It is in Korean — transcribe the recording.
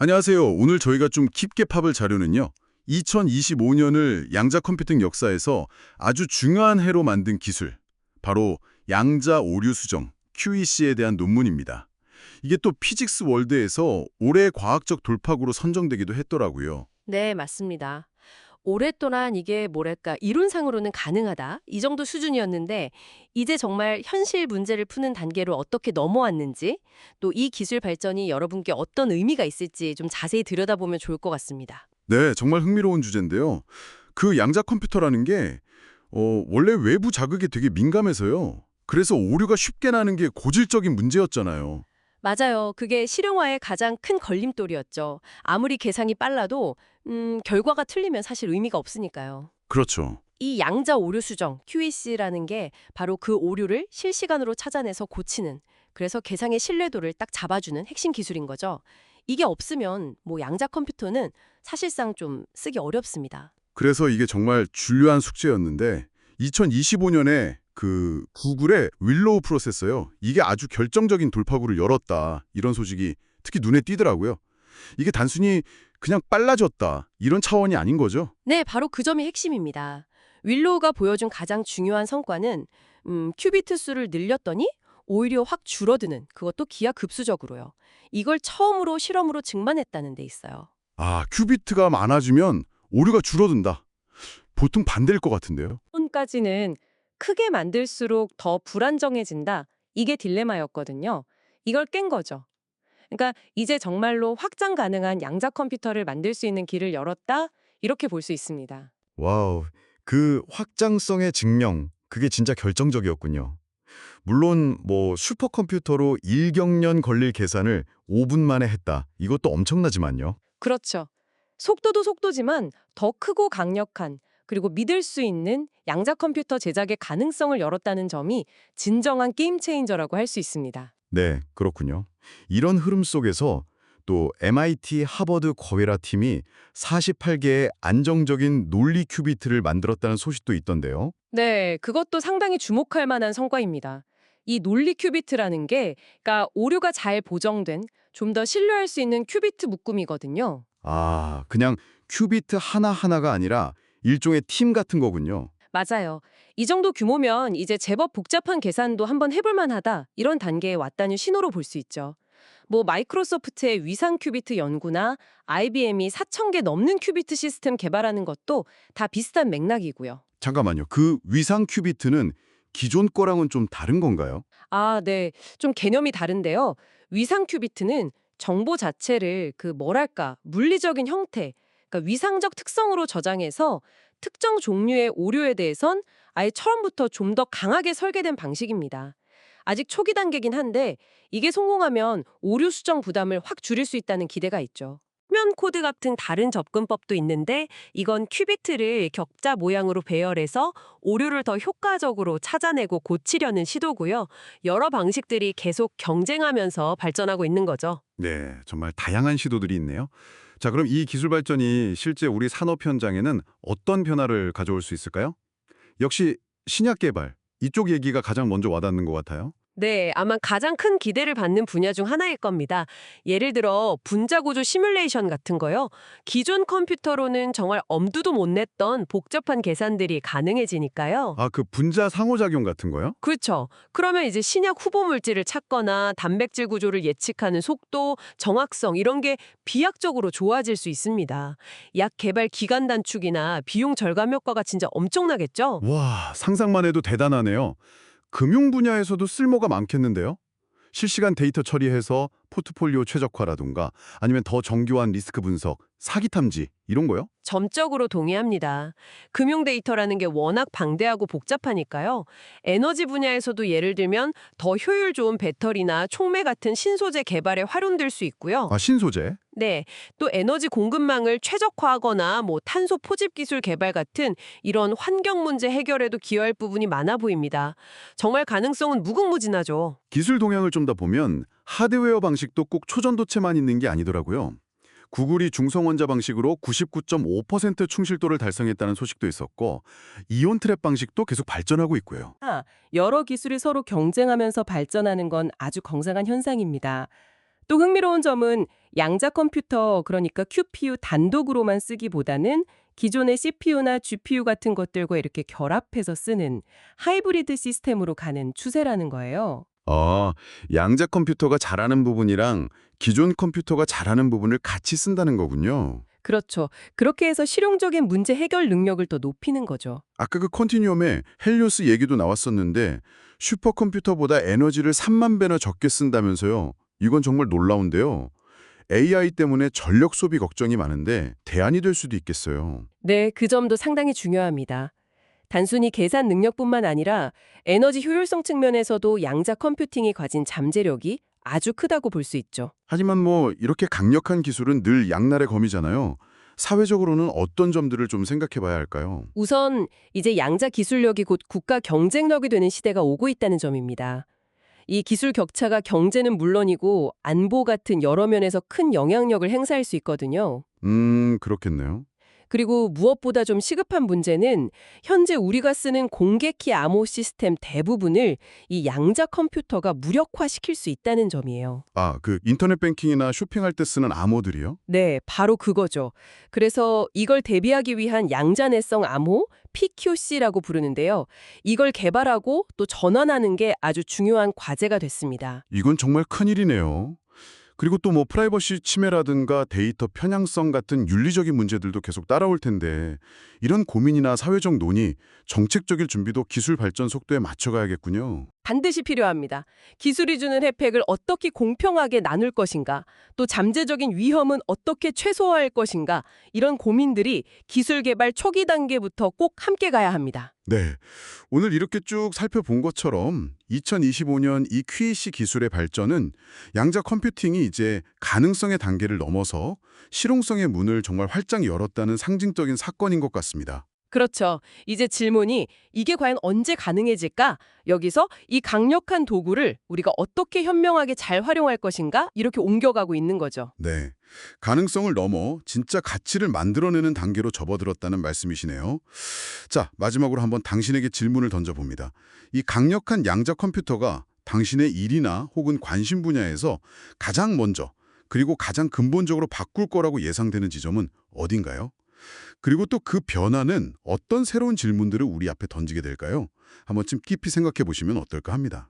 안녕하세요. 오늘 저희가 좀 깊게 파볼 자료는요. 2025년을 양자 컴퓨팅 역사에서 아주 중요한 해로 만든 기술, 바로 양자 오류 수정, QEC에 대한 논문입니다. 이게 또 피직스 월드에서 올해의 과학적 돌파구로 선정되기도 했더라고요. 네, 맞습니다. 오랫동안 이게 뭐랄까 이론상으로는 가능하다 이 정도 수준이었는데 이제 정말 현실 문제를 푸는 단계로 어떻게 넘어왔는지 또 이 기술 발전이 여러분께 어떤 의미가 있을지 좀 자세히 들여다보면 좋을 것 같습니다. 네, 정말 흥미로운 주제인데요. 그 양자 컴퓨터라는 게 원래 외부 자극에 되게 민감해서요. 그래서 오류가 쉽게 나는 게 고질적인 문제였잖아요. 맞아요. 그게 실용화의 가장 큰 걸림돌이었죠. 아무리 계산이 빨라도 결과가 틀리면 사실 의미가 없으니까요. 그렇죠. 이 양자 오류 수정, QEC라는 게 바로 그 오류를 실시간으로 찾아내서 고치는, 그래서 계상의 신뢰도를 딱 잡아주는 핵심 기술인 거죠. 이게 없으면 뭐 양자 컴퓨터는 사실상 좀 쓰기 어렵습니다. 그래서 이게 정말 중요한 숙제였는데 2025년에 그 구글의 윌로우 프로세서요. 이게 아주 결정적인 돌파구를 열었다. 이런 소식이 특히 눈에 띄더라고요. 이게 단순히 그냥 빨라졌다. 이런 차원이 아닌 거죠. 네, 바로 그 점이 핵심입니다. 윌로우가 보여준 가장 중요한 성과는 큐비트 수를 늘렸더니 오히려 확 줄어드는, 그것도 기하급수적으로요. 이걸 처음으로 실험으로 증만했다는 데 있어요. 아, 큐비트가 많아지면 오류가 줄어든다. 보통 반대일 것 같은데요. 까지는 크게 만들수록 더 불안정해진다. 이게 딜레마였거든요. 이걸 깬 거죠. 그러니까 이제 정말로 확장 가능한 양자 컴퓨터를 만들 수 있는 길을 열었다. 이렇게 볼 수 있습니다. 와우, 그 확장성의 증명, 그게 진짜 결정적이었군요. 물론 뭐 슈퍼컴퓨터로 일경년 걸릴 계산을 5분 만에 했다. 이것도 엄청나지만요. 그렇죠. 속도도 속도지만 더 크고 강력한 그리고 믿을 수 있는 양자 컴퓨터 제작의 가능성을 열었다는 점이 진정한 게임 체인저라고 할 수 있습니다. 네, 그렇군요. 이런 흐름 속에서 또 MIT 하버드 거외라 팀이 48개의 안정적인 논리 큐비트를 만들었다는 소식도 있던데요. 네, 그것도 상당히 주목할 만한 성과입니다. 이 논리 큐비트라는 게, 그러니까 오류가 잘 보정된, 좀 더 신뢰할 수 있는 큐비트 묶음이거든요. 아, 그냥 큐비트 하나하나가 아니라 일종의 팀 같은 거군요. 맞아요. 이 정도 규모면 이제 제법 복잡한 계산도 한번 해볼 만하다, 이런 단계에 왔다는 신호로 볼 수 있죠. 뭐 마이크로소프트의 위상 큐비트 연구나 IBM이 4,000개 넘는 큐비트 시스템 개발하는 것도 다 비슷한 맥락이고요. 잠깐만요. 그 위상 큐비트는 기존 거랑은 좀 다른 건가요? 아, 네. 좀 개념이 다른데요. 위상 큐비트는 정보 자체를 그 뭐랄까 물리적인 형태, 그러니까 위상적 특성으로 저장해서 특정 종류의 오류에 대해선 아예 처음부터 좀 더 강하게 설계된 방식입니다. 아직 초기 단계긴 한데 이게 성공하면 오류 수정 부담을 확 줄일 수 있다는 기대가 있죠. 표면 코드 같은 다른 접근법도 있는데 이건 큐비트를 격자 모양으로 배열해서 오류를 더 효과적으로 찾아내고 고치려는 시도고요. 여러 방식들이 계속 경쟁하면서 발전하고 있는 거죠. 네, 정말 다양한 시도들이 있네요. 자, 그럼 이 기술 발전이 실제 우리 산업 현장에는 어떤 변화를 가져올 수 있을까요? 역시 신약 개발, 이쪽 얘기가 가장 먼저 와닿는 것 같아요. 네, 아마 가장 큰 기대를 받는 분야 중 하나일 겁니다. 예를 들어 분자구조 시뮬레이션 같은 거요. 기존 컴퓨터로는 정말 엄두도 못 냈던 복잡한 계산들이 가능해지니까요. 아, 그 분자 상호작용 같은 거요? 그렇죠. 그러면 이제 신약 후보 물질을 찾거나 단백질 구조를 예측하는 속도, 정확성 이런 게 비약적으로 좋아질 수 있습니다. 약 개발 기간 단축이나 비용 절감 효과가 진짜 엄청나겠죠? 와, 상상만 해도 대단하네요. 금융 분야에서도 쓸모가 많겠는데요? 실시간 데이터 처리해서 포트폴리오 최적화라든가 아니면 더 정교한 리스크 분석, 사기 탐지 이런 거요? 점적으로 동의합니다. 금융 데이터라는 게 워낙 방대하고 복잡하니까요. 에너지 분야에서도 예를 들면 더 효율 좋은 배터리나 촉매 같은 신소재 개발에 활용될 수 있고요. 아, 신소재? 네, 또 에너지 공급망을 최적화하거나 뭐 탄소 포집 기술 개발 같은 이런 환경 문제 해결에도 기여할 부분이 많아 보입니다. 정말 가능성은 무궁무진하죠. 기술 동향을 좀 더 보면 하드웨어 방식도 꼭 초전도체만 있는 게 아니더라고요. 구글이 중성원자 방식으로 99.5% 충실도를 달성했다는 소식도 있었고 이온 트랩 방식도 계속 발전하고 있고요. 여러 기술이 서로 경쟁하면서 발전하는 건 아주 건강한 현상입니다. 또 흥미로운 점은 양자 컴퓨터, 그러니까 QPU 단독으로만 쓰기보다는 기존의 CPU나 GPU 같은 것들과 이렇게 결합해서 쓰는 하이브리드 시스템으로 가는 추세라는 거예요. 아, 양자 컴퓨터가 잘하는 부분이랑 기존 컴퓨터가 잘하는 부분을 같이 쓴다는 거군요. 그렇죠. 그렇게 해서 실용적인 문제 해결 능력을 더 높이는 거죠. 아까 그 컨티뉴엄에 헬리오스 얘기도 나왔었는데 슈퍼컴퓨터보다 에너지를 3만 배나 적게 쓴다면서요. 이건 정말 놀라운데요. AI 때문에 전력 소비 걱정이 많은데 대안이 될 수도 있겠어요. 네, 그 점도 상당히 중요합니다. 단순히 계산 능력뿐만 아니라 에너지 효율성 측면에서도 양자 컴퓨팅이 가진 잠재력이 아주 크다고 볼 수 있죠. 하지만 뭐 이렇게 강력한 기술은 늘 양날의 검이잖아요. 사회적으로는 어떤 점들을 좀 생각해 봐야 할까요? 우선 이제 양자 기술력이 곧 국가 경쟁력이 되는 시대가 오고 있다는 점입니다. 이 기술 격차가 경제는 물론이고 안보 같은 여러 면에서 큰 영향력을 행사할 수 있거든요. 그렇겠네요. 그리고 무엇보다 좀 시급한 문제는 현재 우리가 쓰는 공개키 암호 시스템 대부분을 이 양자 컴퓨터가 무력화시킬 수 있다는 점이에요. 아, 그 인터넷 뱅킹이나 쇼핑할 때 쓰는 암호들이요? 네, 바로 그거죠. 그래서 이걸 대비하기 위한 양자내성 암호, PQC라고 부르는데요. 이걸 개발하고 또 전환하는 게 아주 중요한 과제가 됐습니다. 이건 정말 큰일이네요. 그리고 또 뭐 프라이버시 침해라든가 데이터 편향성 같은 윤리적인 문제들도 계속 따라올 텐데 이런 고민이나 사회적 논의, 정책적인 준비도 기술 발전 속도에 맞춰가야겠군요. 반드시 필요합니다. 기술이 주는 혜택을 어떻게 공평하게 나눌 것인가, 또 잠재적인 위험은 어떻게 최소화할 것인가, 이런 고민들이 기술 개발 초기 단계부터 꼭 함께 가야 합니다. 네, 오늘 이렇게 쭉 살펴본 것처럼 2025년 이 QAC 기술의 발전은 양자 컴퓨팅이 이제 가능성의 단계를 넘어서 실용성의 문을 정말 활짝 열었다는 상징적인 사건인 것 같습니다. 그렇죠. 이제 질문이 이게 과연 언제 가능해질까? 여기서 이 강력한 도구를 우리가 어떻게 현명하게 잘 활용할 것인가? 이렇게 옮겨가고 있는 거죠. 네, 가능성을 넘어 진짜 가치를 만들어내는 단계로 접어들었다는 말씀이시네요. 자, 마지막으로 한번 당신에게 질문을 던져봅니다. 이 강력한 양자 컴퓨터가 당신의 일이나 혹은 관심 분야에서 가장 먼저 그리고 가장 근본적으로 바꿀 거라고 예상되는 지점은 어딘가요? 그리고 또 그 변화는 어떤 새로운 질문들을 우리 앞에 던지게 될까요? 한번쯤 깊이 생각해 보시면 어떨까 합니다.